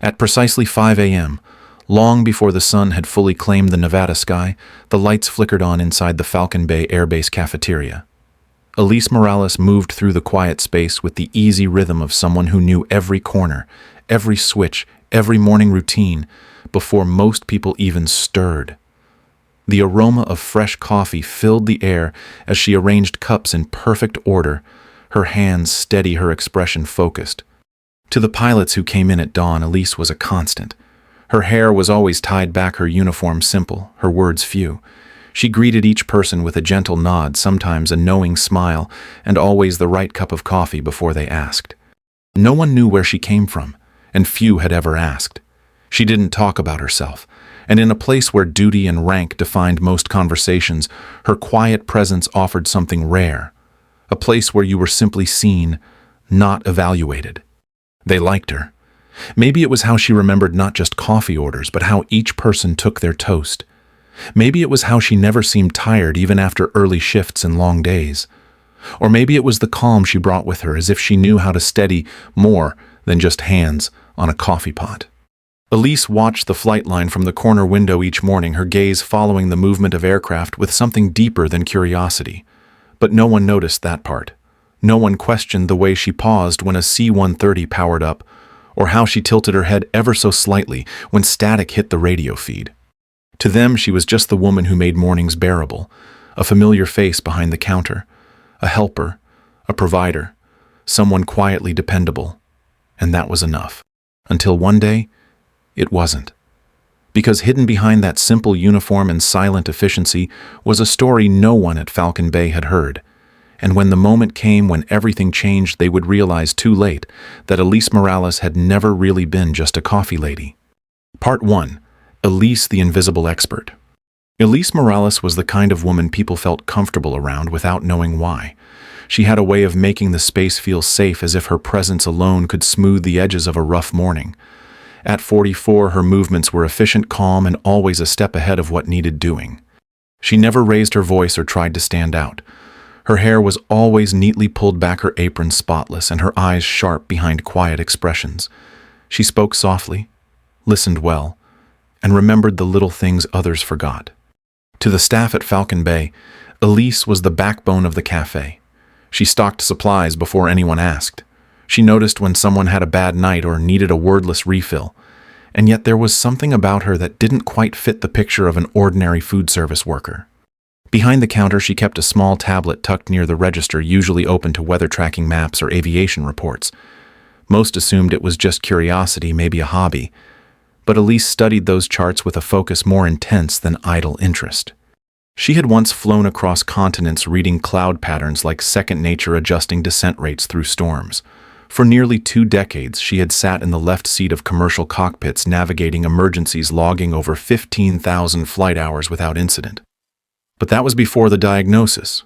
At precisely 5 a.m., long before the sun had fully claimed the Nevada sky, the lights flickered on inside the Falcon Bay Air Base cafeteria. Elise Morales moved through the quiet space with the easy rhythm of someone who knew every corner, every switch, every morning routine, before most people even stirred. The aroma of fresh coffee filled the air as she arranged cups in perfect order, her hands steady, her expression focused. To the pilots who came in at dawn, Elise was a constant. Her hair was always tied back, her uniform simple, her words few. She greeted each person with a gentle nod, sometimes a knowing smile, and always the right cup of coffee before they asked. No one knew where she came from, and few had ever asked. She didn't talk about herself, and in a place where duty and rank defined most conversations, her quiet presence offered something rare, a place where you were simply seen, not evaluated. They liked her. Maybe it was how she remembered not just coffee orders, but how each person took their toast. Maybe it was how she never seemed tired even after early shifts and long days. Or maybe it was the calm she brought with her, as if she knew how to steady more than just hands on a coffee pot. Elise watched the flight line from the corner window each morning, her gaze following the movement of aircraft with something deeper than curiosity. But no one noticed that part. No one questioned the way she paused when a C-130 powered up, or how she tilted her head ever so slightly when static hit the radio feed. To them, she was just the woman who made mornings bearable, a familiar face behind the counter, a helper, a provider, someone quietly dependable. And that was enough. Until one day, it wasn't. Because hidden behind that simple uniform and silent efficiency was a story no one at Falcon Bay had heard. And when the moment came when everything changed, they would realize too late that Elise Morales had never really been just a coffee lady. Part 1. Elise the Invisible Expert. Elise Morales was the kind of woman people felt comfortable around without knowing why. She had a way of making the space feel safe, as if her presence alone could smooth the edges of a rough morning. At 44, her movements were efficient, calm, and always a step ahead of what needed doing. She never raised her voice or tried to stand out. Her hair was always neatly pulled back, her apron spotless, and her eyes sharp behind quiet expressions. She spoke softly, listened well, and remembered the little things others forgot. To the staff at Falcon Bay, Elise was the backbone of the cafe. She stocked supplies before anyone asked. She noticed when someone had a bad night or needed a wordless refill. And yet there was something about her that didn't quite fit the picture of an ordinary food service worker. Behind the counter, she kept a small tablet tucked near the register, usually open to weather tracking maps or aviation reports. Most assumed it was just curiosity, maybe a hobby. But Elise studied those charts with a focus more intense than idle interest. She had once flown across continents, reading cloud patterns like second nature, adjusting descent rates through storms. For nearly 2 decades, she had sat in the left seat of commercial cockpits, navigating emergencies, logging over 15,000 flight hours without incident. But that was before the diagnosis.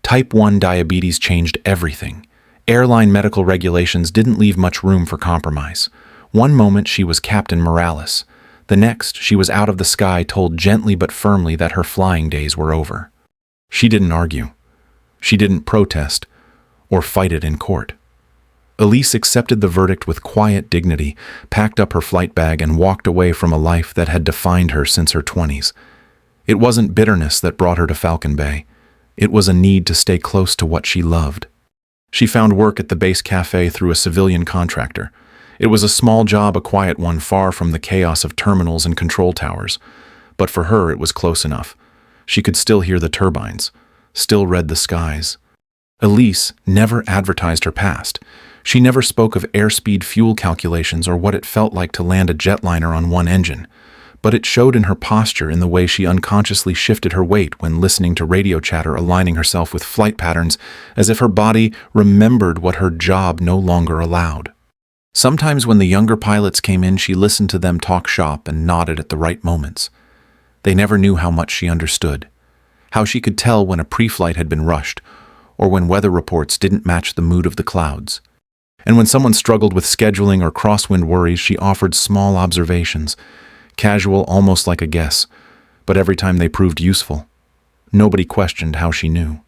Type 1 diabetes changed everything. Airline medical regulations didn't leave much room for compromise. One moment she was Captain Morales. The next, she was out of the sky, told gently but firmly that her flying days were over. She didn't argue. She didn't protest or fight it in court. Elise accepted the verdict with quiet dignity, packed up her flight bag, and walked away from a life that had defined her since her 20s. It wasn't bitterness that brought her to Falcon Bay. It was a need to stay close to what she loved. She found work at the base cafe through a civilian contractor. It was a small job, a quiet one, far from the chaos of terminals and control towers. But for her, it was close enough. She could still hear the turbines, still read the skies. Elise never advertised her past. She never spoke of airspeed, fuel calculations, or what it felt like to land a jetliner on one engine. But it showed in her posture, in the way she unconsciously shifted her weight when listening to radio chatter, aligning herself with flight patterns, as if her body remembered what her job no longer allowed. Sometimes when the younger pilots came in, she listened to them talk shop and nodded at the right moments. They never knew how much she understood, how she could tell when a pre-flight had been rushed, or when weather reports didn't match the mood of the clouds. And when someone struggled with scheduling or crosswind worries, she offered small observations, casual, almost like a guess, but every time they proved useful. Nobody questioned how she knew.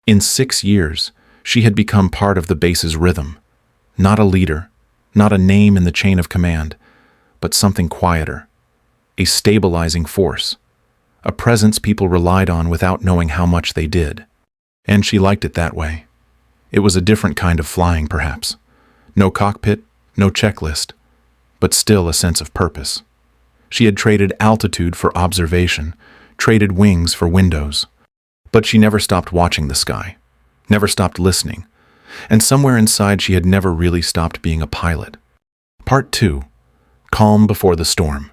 In 6 years, she had become part of the base's rhythm. Not a leader, not a name in the chain of command, but something quieter. A stabilizing force. A presence people relied on without knowing how much they did. And she liked it that way. It was a different kind of flying, perhaps. No cockpit, no checklist, but still a sense of purpose. She had traded altitude for observation, traded wings for windows. But she never stopped watching the sky, never stopped listening, and somewhere inside she had never really stopped being a pilot. Part 2. Calm before the storm.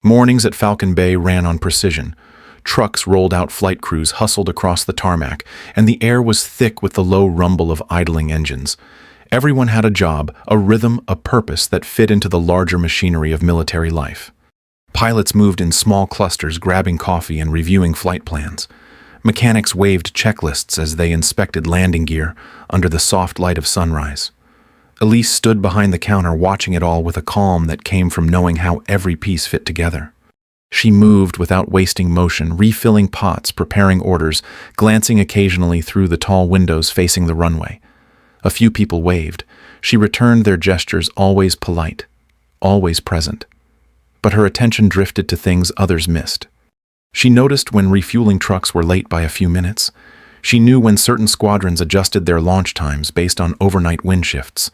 Mornings at Falcon Bay ran on precision. Trucks rolled out, flight crews hustled across the tarmac, and the air was thick with the low rumble of idling engines. Everyone had a job, a rhythm, a purpose that fit into the larger machinery of military life. Pilots moved in small clusters, grabbing coffee and reviewing flight plans. Mechanics waved checklists as they inspected landing gear under the soft light of sunrise. Elise stood behind the counter, watching it all with a calm that came from knowing how every piece fit together. She moved without wasting motion, refilling pots, preparing orders, glancing occasionally through the tall windows facing the runway. A few people waved. She returned their gestures, always polite, always present. But her attention drifted to things others missed. She noticed when refueling trucks were late by a few minutes. She knew when certain squadrons adjusted their launch times based on overnight wind shifts.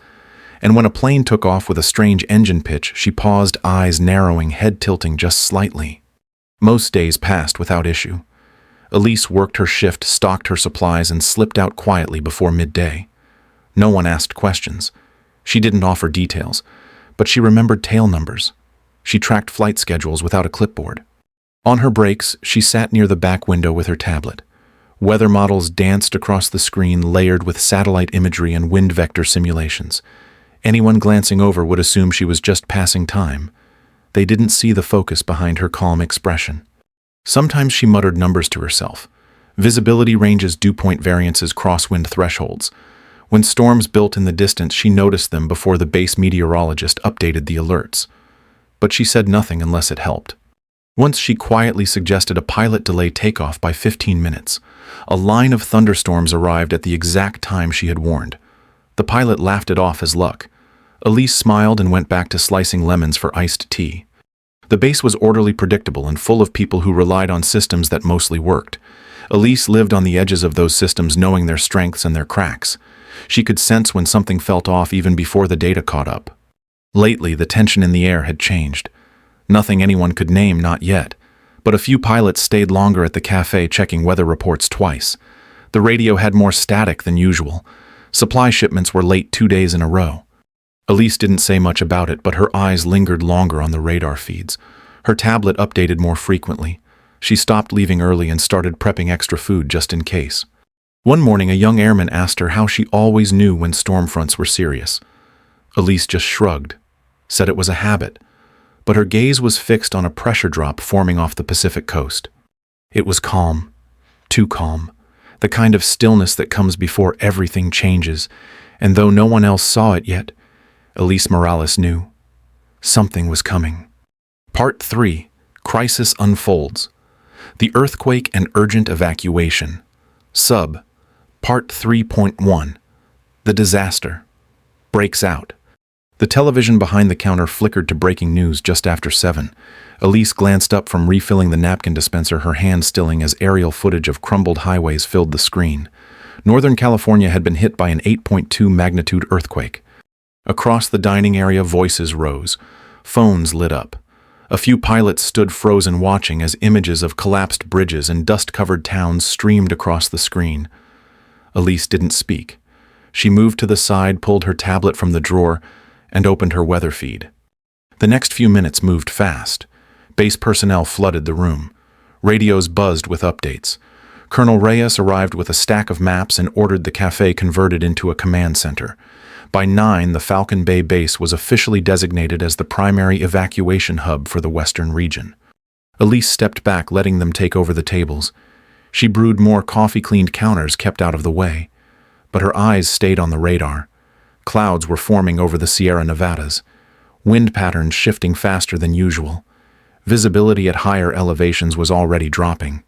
And when a plane took off with a strange engine pitch, she paused, eyes narrowing, head tilting just slightly. Most days passed without issue. Elise worked her shift, stocked her supplies, and slipped out quietly before midday. No one asked questions. She didn't offer details, but she remembered tail numbers. She tracked flight schedules without a clipboard. On her breaks, she sat near the back window with her tablet. Weather models danced across the screen, layered with satellite imagery and wind vector simulations. Anyone glancing over would assume she was just passing time. They didn't see the focus behind her calm expression. Sometimes she muttered numbers to herself. Visibility ranges, dew point variances, crosswind thresholds. When storms built in the distance, she noticed them before the base meteorologist updated the alerts. But she said nothing unless it helped. Once she quietly suggested a pilot delay takeoff by 15 minutes. A line of thunderstorms arrived at the exact time she had warned. The pilot laughed it off as luck. Elise smiled and went back to slicing lemons for iced tea. The base was orderly, predictable, and full of people who relied on systems that mostly worked. Elise lived on the edges of those systems, knowing their strengths and their cracks. She could sense when something felt off even before the data caught up. Lately, the tension in the air had changed. Nothing anyone could name, not yet. But a few pilots stayed longer at the cafe, checking weather reports twice. The radio had more static than usual. Supply shipments were late 2 days in a row. Elise didn't say much about it, but her eyes lingered longer on the radar feeds. Her tablet updated more frequently. She stopped leaving early and started prepping extra food just in case. One morning, a young airman asked her how she always knew when storm fronts were serious. Elise just shrugged, said it was a habit, but her gaze was fixed on a pressure drop forming off the Pacific coast. It was calm, too calm, the kind of stillness that comes before everything changes, and though no one else saw it yet, Elise Morales knew. Something was coming. Part 3. Crisis unfolds. The earthquake and urgent evacuation. Sub. Part 3.1. The disaster. Breaks out. The television behind the counter flickered to breaking news just after 7. Elise glanced up from refilling the napkin dispenser, her hand stilling as aerial footage of crumbled highways filled the screen. Northern California had been hit by an 8.2 magnitude earthquake. Across the dining area, voices rose. Phones lit up. A few pilots stood frozen, watching as images of collapsed bridges and dust-covered towns streamed across the screen. Elise didn't speak. She moved to the side, pulled her tablet from the drawer, and opened her weather feed. The next few minutes moved fast. Base personnel flooded the room. Radios buzzed with updates. Colonel Reyes arrived with a stack of maps and ordered the cafe converted into a command center. By 9, the Falcon Bay base was officially designated as the primary evacuation hub for the western region. Elise stepped back, letting them take over the tables. She brewed more coffee, cleaned counters, kept out of the way. But her eyes stayed on the radar. Clouds were forming over the Sierra Nevadas. Wind patterns shifting faster than usual. Visibility at higher elevations was already dropping.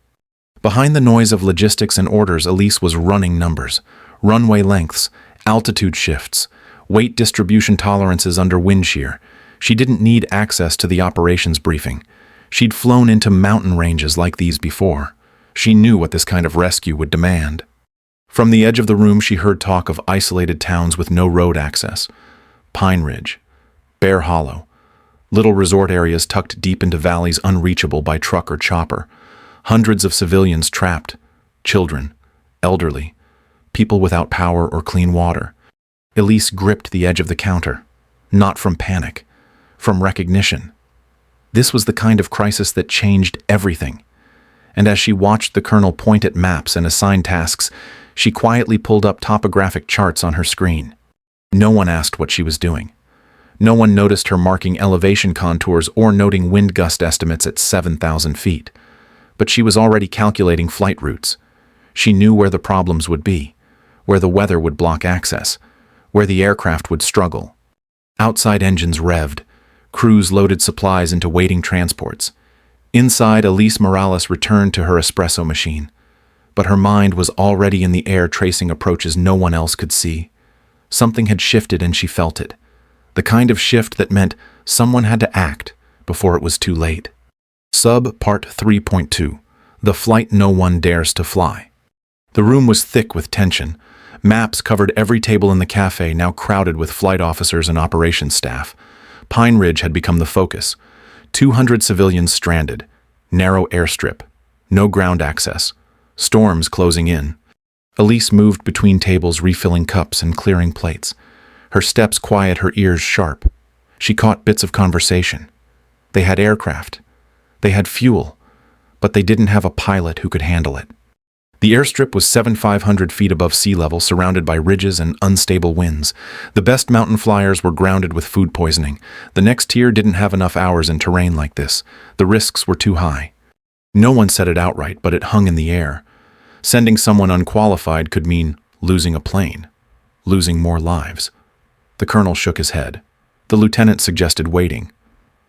Behind the noise of logistics and orders, Elise was running numbers. Runway lengths, altitude shifts, weight distribution tolerances under wind shear. She didn't need access to the operations briefing. She'd flown into mountain ranges like these before. She knew what this kind of rescue would demand. From the edge of the room, she heard talk of isolated towns with no road access. Pine Ridge, Bear Hollow, little resort areas tucked deep into valleys unreachable by truck or chopper. Hundreds of civilians trapped, children, elderly, people without power or clean water. Elise gripped the edge of the counter, not from panic, from recognition. This was the kind of crisis that changed everything. And as she watched the colonel point at maps and assign tasks, she quietly pulled up topographic charts on her screen. No one asked what she was doing. No one noticed her marking elevation contours or noting wind gust estimates at 7,000 feet. But she was already calculating flight routes. She knew where the problems would be, where the weather would block access, where the aircraft would struggle. Outside engines revved. Crews loaded supplies into waiting transports. Inside, Elise Morales returned to her espresso machine. But her mind was already in the air tracing approaches no one else could see. Something had shifted and she felt it. The kind of shift that meant someone had to act before it was too late. Part 3.2. The Flight No One Dares to Fly. The room was thick with tension. Maps covered every table in the cafe, now crowded with flight officers and operations staff. Pine Ridge had become the focus. 200 civilians stranded. Narrow airstrip. No ground access. Storms closing in. Elise moved between tables, refilling cups and clearing plates. Her steps quiet, her ears sharp. She caught bits of conversation. They had aircraft. They had fuel. But they didn't have a pilot who could handle it. The airstrip was 7,500 feet above sea level, surrounded by ridges and unstable winds. The best mountain flyers were grounded with food poisoning. The next tier didn't have enough hours in terrain like this. The risks were too high. No one said it outright, but it hung in the air. Sending someone unqualified could mean losing a plane, losing more lives. The colonel shook his head. The lieutenant suggested waiting.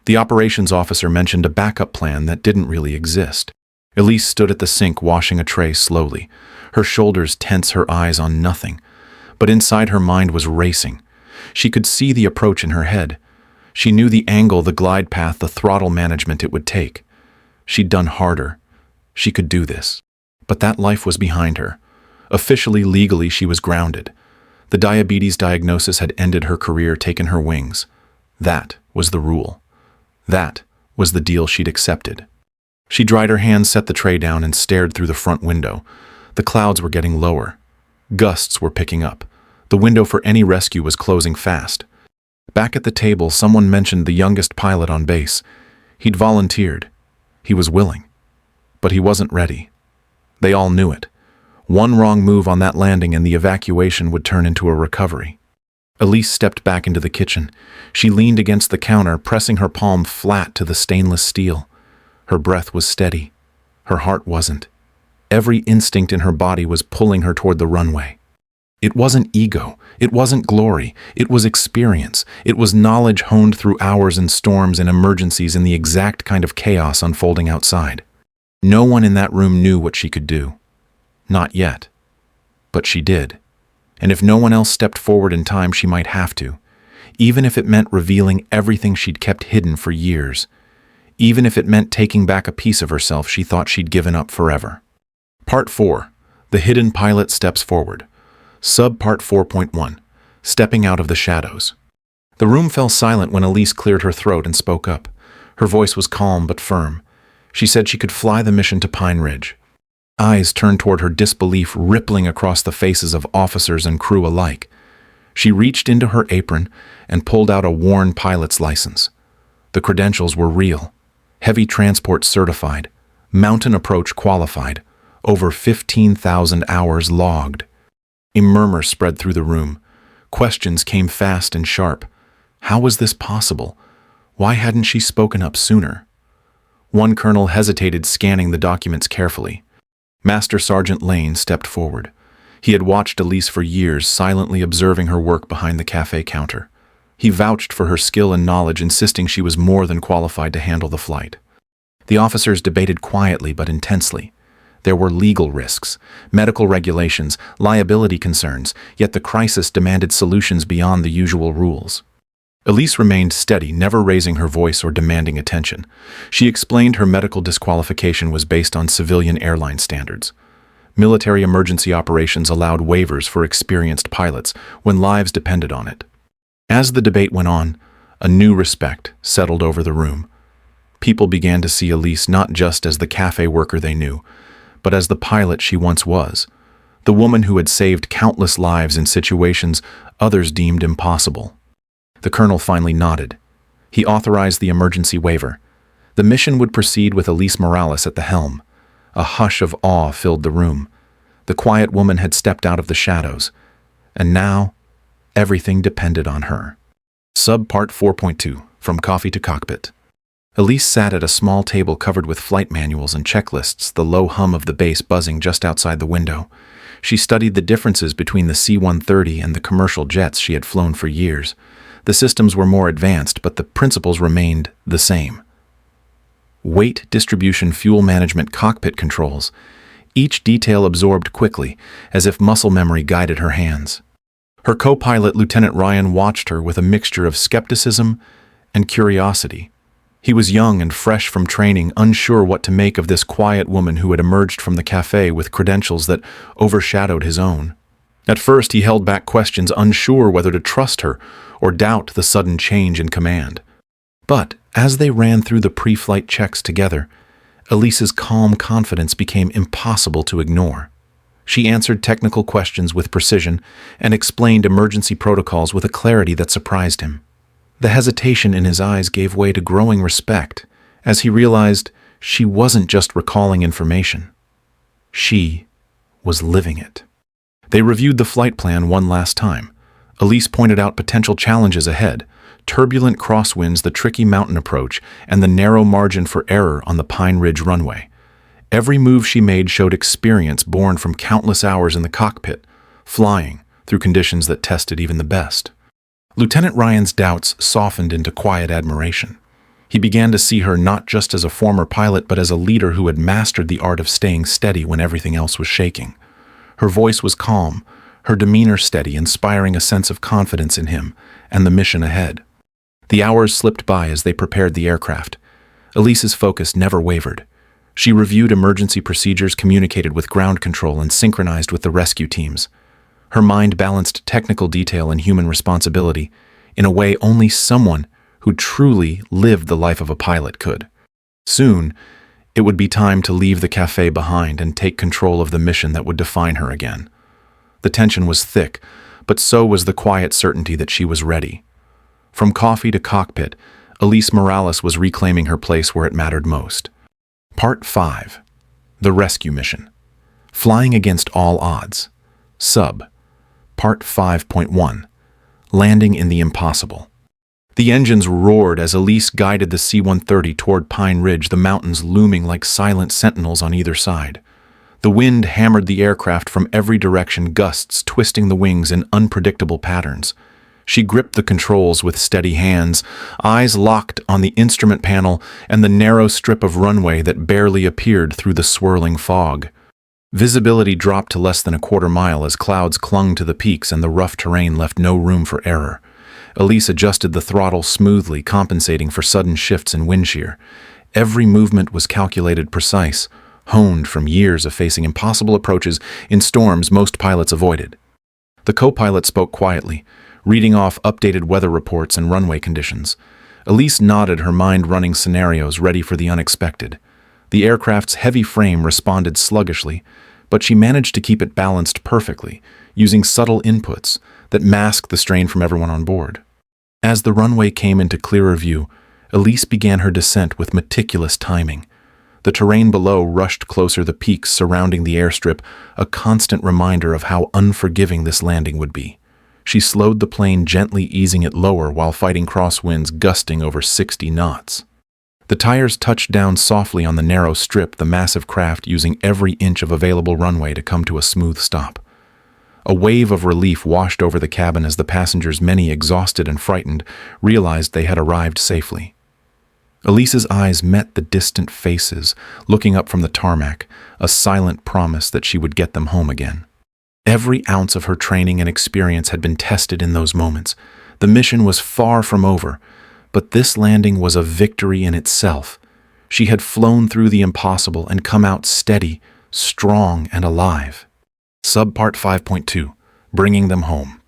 The operations officer mentioned a backup plan that didn't really exist. Elise stood at the sink washing a tray slowly. Her shoulders tense, her eyes on nothing. But inside her mind was racing. She could see the approach in her head. She knew the angle, the glide path, the throttle management it would take. She'd done harder. She could do this. But that life was behind her. Officially, legally, she was grounded. The diabetes diagnosis had ended her career, taken her wings. That was the rule. That was the deal she'd accepted. She dried her hands, set the tray down, and stared through the front window. The clouds were getting lower. Gusts were picking up. The window for any rescue was closing fast. Back at the table, someone mentioned the youngest pilot on base. He'd volunteered. He was willing. But he wasn't ready. They all knew it. One wrong move on that landing and the evacuation would turn into a recovery. Elise stepped back into the kitchen. She leaned against the counter, pressing her palm flat to the stainless steel. Her breath was steady. Her heart wasn't. Every instinct in her body was pulling her toward the runway. It wasn't ego. It wasn't glory. It was experience. It was knowledge honed through hours and storms and emergencies in the exact kind of chaos unfolding outside. No one in that room knew what she could do. Not yet. But she did. And if no one else stepped forward in time, she might have to. Even if it meant revealing everything she'd kept hidden for years. Even if it meant taking back a piece of herself she thought she'd given up forever. Part 4. The Hidden Pilot Steps Forward. Part 4.1. Stepping Out of the Shadows. The room fell silent when Elise cleared her throat and spoke up. Her voice was calm but firm. She said she could fly the mission to Pine Ridge. Eyes turned toward her, disbelief rippling across the faces of officers and crew alike. She reached into her apron and pulled out a worn pilot's license. The credentials were real. Heavy transport certified. Mountain approach qualified. Over 15,000 hours logged. A murmur spread through the room. Questions came fast and sharp. How was this possible? Why hadn't she spoken up sooner? One colonel hesitated, scanning the documents carefully. Master Sergeant Lane stepped forward. He had watched Elise for years, silently observing her work behind the cafe counter. He vouched for her skill and knowledge, insisting she was more than qualified to handle the flight. The officers debated quietly but intensely. There were legal risks, medical regulations, liability concerns, yet the crisis demanded solutions beyond the usual rules. Elise remained steady, never raising her voice or demanding attention. She explained her medical disqualification was based on civilian airline standards. Military emergency operations allowed waivers for experienced pilots when lives depended on it. As the debate went on, a new respect settled over the room. People began to see Elise not just as the cafe worker they knew, but as the pilot she once was, the woman who had saved countless lives in situations others deemed impossible. The colonel finally nodded. He authorized the emergency waiver. The mission would proceed with Elise Morales at the helm. A hush of awe filled the room. The quiet woman had stepped out of the shadows, and now everything depended on her. Subpart 4.2, From Coffee to Cockpit. Elise sat at a small table covered with flight manuals and checklists, the low hum of the base buzzing just outside the window. She studied the differences between the C-130 and the commercial jets she had flown for years. The systems were more advanced, but the principles remained the same. Weight distribution, fuel management, cockpit controls. Each detail absorbed quickly, as if muscle memory guided her hands. Her co-pilot, Lieutenant Ryan, watched her with a mixture of skepticism and curiosity. He was young and fresh from training, unsure what to make of this quiet woman who had emerged from the cafe with credentials that overshadowed his own. At first, he held back questions, unsure whether to trust her or doubt the sudden change in command. But as they ran through the pre-flight checks together, Elise's calm confidence became impossible to ignore. She answered technical questions with precision and explained emergency protocols with a clarity that surprised him. The hesitation in his eyes gave way to growing respect as he realized she wasn't just recalling information. She was living it. They reviewed the flight plan one last time. Elise pointed out potential challenges ahead: turbulent crosswinds, the tricky mountain approach, and the narrow margin for error on the Pine Ridge runway. Every move she made showed experience born from countless hours in the cockpit, flying through conditions that tested even the best. Lieutenant Ryan's doubts softened into quiet admiration. He began to see her not just as a former pilot, but as a leader who had mastered the art of staying steady when everything else was shaking. Her voice was calm, her demeanor steady, inspiring a sense of confidence in him and the mission ahead. The hours slipped by as they prepared the aircraft. Elise's focus never wavered. She reviewed emergency procedures, communicated with ground control, and synchronized with the rescue teams. Her mind balanced technical detail and human responsibility in a way only someone who truly lived the life of a pilot could. Soon, it would be time to leave the cafe behind and take control of the mission that would define her again. The tension was thick, but so was the quiet certainty that she was ready. From coffee to cockpit, Elise Morales was reclaiming her place where it mattered most. Part 5. The Rescue Mission. Flying Against All Odds. Part 5.1. Landing in the Impossible. The engines roared as Elise guided the C-130 toward Pine Ridge, the mountains looming like silent sentinels on either side. The wind hammered the aircraft from every direction, gusts twisting the wings in unpredictable patterns. She gripped the controls with steady hands, eyes locked on the instrument panel and the narrow strip of runway that barely appeared through the swirling fog. Visibility dropped to less than a quarter mile as clouds clung to the peaks and the rough terrain left no room for error. Elise adjusted the throttle smoothly, compensating for sudden shifts in wind shear. Every movement was calculated, precise, honed from years of facing impossible approaches in storms most pilots avoided. The co-pilot spoke quietly, reading off updated weather reports and runway conditions. Elise nodded, her mind running scenarios ready for the unexpected. The aircraft's heavy frame responded sluggishly, but she managed to keep it balanced perfectly, using subtle inputs that masked the strain from everyone on board. As the runway came into clearer view, Elise began her descent with meticulous timing. The terrain below rushed closer, the peaks surrounding the airstrip, a constant reminder of how unforgiving this landing would be. She slowed the plane, gently easing it lower while fighting crosswinds gusting over 60 knots. The tires touched down softly on the narrow strip, the massive craft using every inch of available runway to come to a smooth stop. A wave of relief washed over the cabin as the passengers, many exhausted and frightened, realized they had arrived safely. Elise's eyes met the distant faces, looking up from the tarmac, a silent promise that she would get them home again. Every ounce of her training and experience had been tested in those moments. The mission was far from over, but this landing was a victory in itself. She had flown through the impossible and come out steady, strong, and alive. Subpart 5.2. Bringing them home.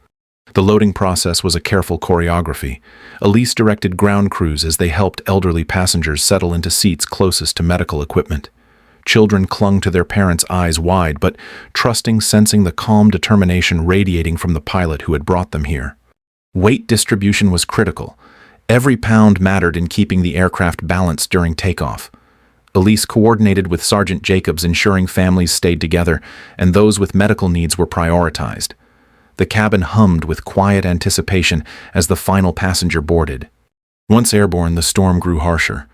The loading process was a careful choreography. Elise directed ground crews as they helped elderly passengers settle into seats closest to medical equipment. Children clung to their parents' eyes wide, but trusting, sensing the calm determination radiating from the pilot who had brought them here. Weight distribution was critical. Every pound mattered in keeping the aircraft balanced during takeoff. Elise coordinated with Sergeant Jacobs, ensuring families stayed together and those with medical needs were prioritized. The cabin hummed with quiet anticipation as the final passenger boarded. Once airborne, the storm grew harsher.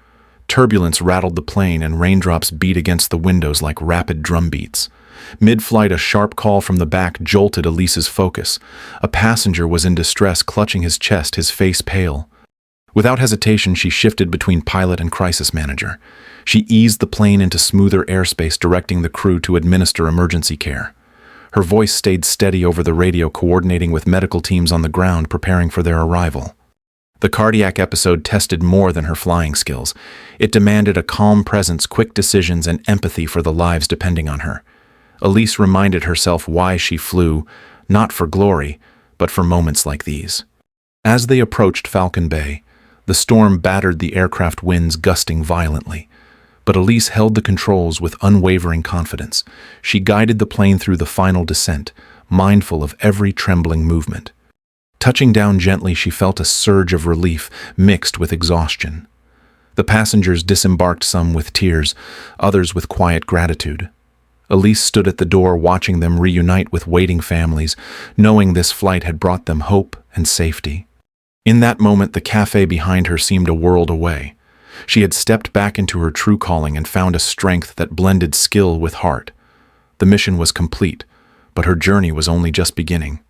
Turbulence rattled the plane and raindrops beat against the windows like rapid drumbeats. Mid-flight, a sharp call from the back jolted Elise's focus. A passenger was in distress, clutching his chest, his face pale. Without hesitation, she shifted between pilot and crisis manager. She eased the plane into smoother airspace, directing the crew to administer emergency care. Her voice stayed steady over the radio, coordinating with medical teams on the ground, preparing for their arrival. The cardiac episode tested more than her flying skills. It demanded a calm presence, quick decisions, and empathy for the lives depending on her. Elise reminded herself why she flew, not for glory, but for moments like these. As they approached Falcon Bay, the storm battered the aircraft, winds gusting violently. But Elise held the controls with unwavering confidence. She guided the plane through the final descent, mindful of every trembling movement. Touching down gently, she felt a surge of relief mixed with exhaustion. The passengers disembarked, some with tears, others with quiet gratitude. Elise stood at the door, watching them reunite with waiting families, knowing this flight had brought them hope and safety. In that moment, the cafe behind her seemed a world away. She had stepped back into her true calling and found a strength that blended skill with heart. The mission was complete, but her journey was only just beginning.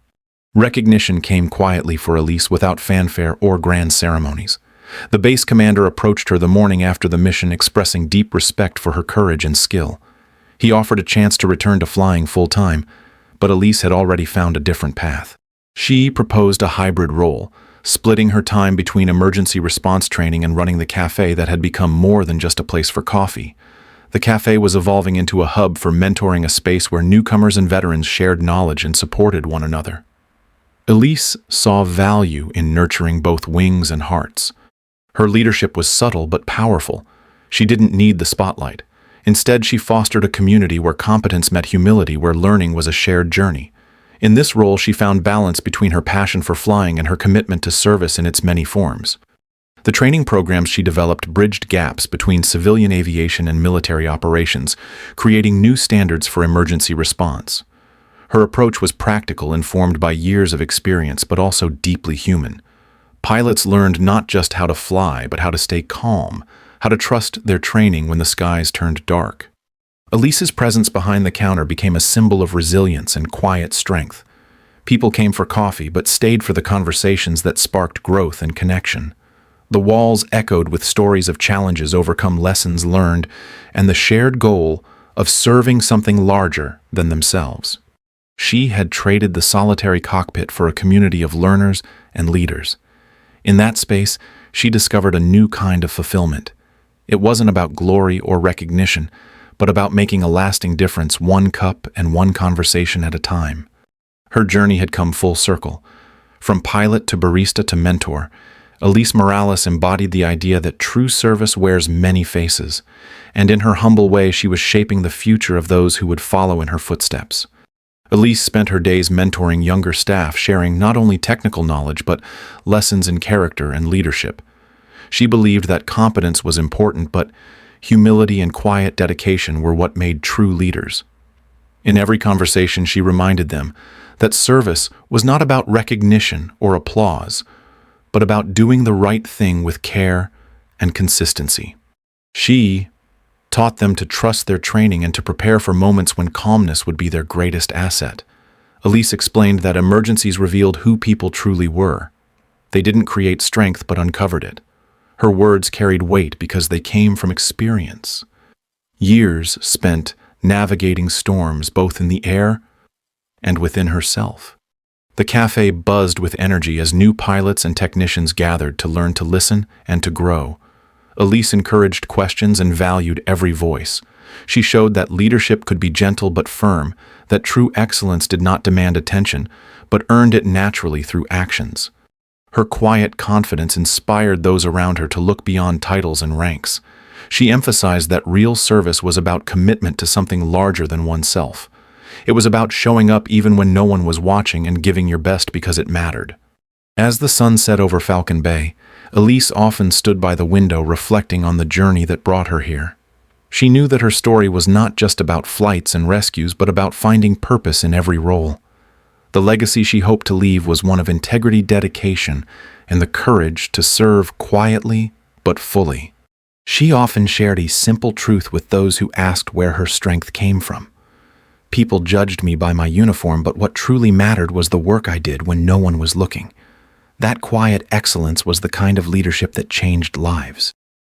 Recognition came quietly for Elise, without fanfare or grand ceremonies. The base commander approached her the morning after the mission, expressing deep respect for her courage and skill. He offered a chance to return to flying full-time, but Elise had already found a different path. She proposed a hybrid role, splitting her time between emergency response training and running the cafe that had become more than just a place for coffee. The cafe was evolving into a hub for mentoring, a space where newcomers and veterans shared knowledge and supported one another. Elise saw value in nurturing both wings and hearts. Her leadership was subtle but powerful. She didn't need the spotlight. Instead, she fostered a community where competence met humility, where learning was a shared journey. In this role, she found balance between her passion for flying and her commitment to service in its many forms. The training programs she developed bridged gaps between civilian aviation and military operations, creating new standards for emergency response. Her approach was practical, informed by years of experience, but also deeply human. Pilots learned not just how to fly, but how to stay calm, how to trust their training when the skies turned dark. Elise's presence behind the counter became a symbol of resilience and quiet strength. People came for coffee, but stayed for the conversations that sparked growth and connection. The walls echoed with stories of challenges overcome, lessons learned, and the shared goal of serving something larger than themselves. She had traded the solitary cockpit for a community of learners and leaders. In that space, she discovered a new kind of fulfillment. It wasn't about glory or recognition, but about making a lasting difference, one cup and one conversation at a time. Her journey had come full circle. From pilot to barista to mentor, Elise Morales embodied the idea that true service wears many faces, and in her humble way, she was shaping the future of those who would follow in her footsteps. Elise spent her days mentoring younger staff, sharing not only technical knowledge, but lessons in character and leadership. She believed that competence was important, but humility and quiet dedication were what made true leaders. In every conversation, she reminded them that service was not about recognition or applause, but about doing the right thing with care and consistency. She taught them to trust their training and to prepare for moments when calmness would be their greatest asset. Elise explained that emergencies revealed who people truly were. They didn't create strength, but uncovered it. Her words carried weight because they came from experience. Years spent navigating storms both in the air and within herself. The cafe buzzed with energy as new pilots and technicians gathered to learn to listen and to grow. Elise encouraged questions and valued every voice. She showed that leadership could be gentle but firm, that true excellence did not demand attention, but earned it naturally through actions. Her quiet confidence inspired those around her to look beyond titles and ranks. She emphasized that real service was about commitment to something larger than oneself. It was about showing up even when no one was watching and giving your best because it mattered. As the sun set over Falcon Bay, Elise often stood by the window reflecting on the journey that brought her here. She knew that her story was not just about flights and rescues, but about finding purpose in every role. The legacy she hoped to leave was one of integrity, dedication, and the courage to serve quietly but fully. She often shared a simple truth with those who asked where her strength came from. People judged me by my uniform, but what truly mattered was the work I did when no one was looking. That quiet excellence was the kind of leadership that changed lives.